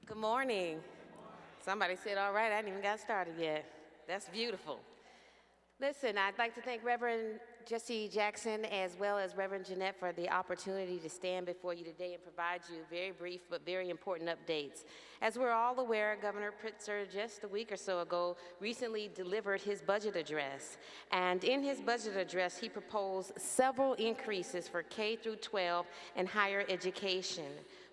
Good morning. Somebody said, all right, I hadn't even got started yet. That's beautiful. Listen, I'd like to thank Reverend Jesse Jackson as well as Reverend Jeanette for the opportunity to stand before you today and provide you very brief but very important updates. As we're all aware, Governor Pritzker just a week or so ago recently delivered his budget address. And in his budget address, he proposed several increases for K through 12 and higher education.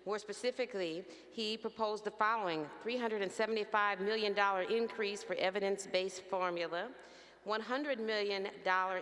More specifically, he proposed the following: $375 million increase for evidence-based formula, $100 million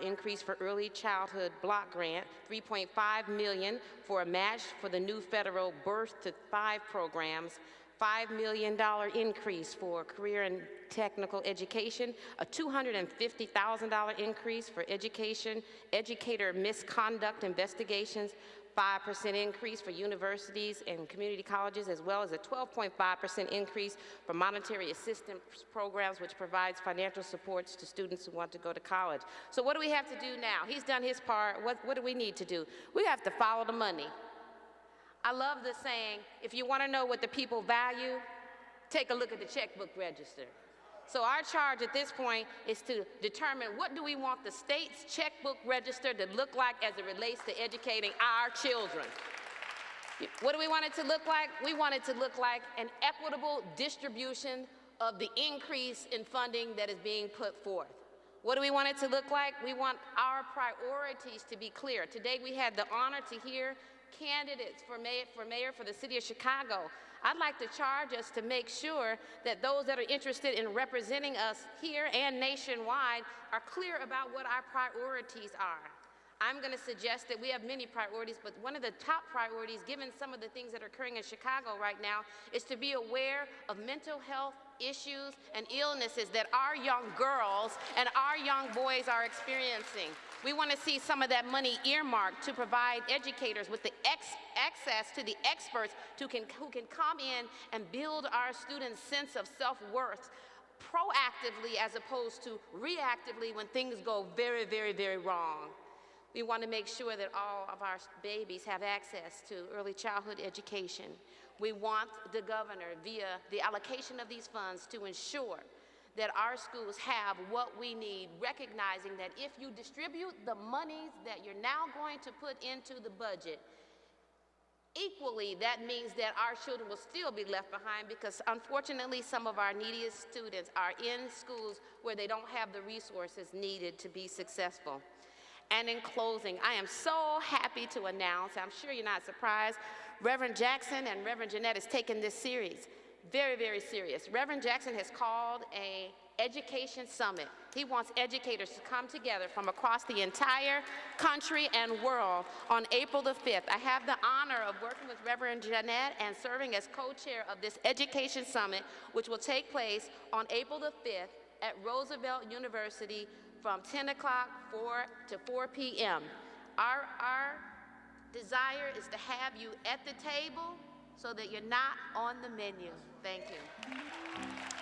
increase for early childhood block grant, $3.5 million for a match for the new federal Birth to 5 programs, $5 million increase for career and technical education, a $250,000 increase for educator misconduct investigations, 5% increase for universities and community colleges, as well as a 12.5% increase for monetary assistance programs, which provides financial supports to students who want to go to college. So what do we have to do now? He's done his part. What do we need to do? We have to follow the money. I love the saying, if you want to know what the people value, take a look at the checkbook register. So our charge at this point is to determine what do we want the state's checkbook register to look like as it relates to educating our children. What do we want it to look like? We want it to look like an equitable distribution of the increase in funding that is being put forth. What do we want it to look like? We want our priorities to be clear. Today we had the honor to hear candidates for mayor for the city of Chicago. I'd like to charge us to make sure that those that are interested in representing us here and nationwide are clear about what our priorities are. I'm going to suggest that we have many priorities, but one of the top priorities, given some of the things that are occurring in Chicago right now, is to be aware of mental health issues and illnesses that our young girls and our young boys are experiencing. We want to see some of that money earmarked to provide educators with the access to the experts who can come in and build our students' sense of self-worth proactively as opposed to reactively when things go very, very, very wrong. We want to make sure that all of our babies have access to early childhood education. We want the governor, via the allocation of these funds, to ensure that our schools have what we need, recognizing that if you distribute the monies that you're now going to put into the budget, equally, that means that our children will still be left behind because, unfortunately, some of our neediest students are in schools where they don't have the resources needed to be successful. And in closing, I am so happy to announce, I'm sure you're not surprised, Reverend Jackson and Reverend Jeanette has taken this series very, very serious. Reverend Jackson has called an education summit. He wants educators to come together from across the entire country and world on April the 5th. I have the honor of working with Reverend Jeanette and serving as co-chair of this education summit, which will take place on April the 5th at Roosevelt University from 10 o'clock to 4 p.m. Our desire is to have you at the table so that you're not on the menu. Thank you.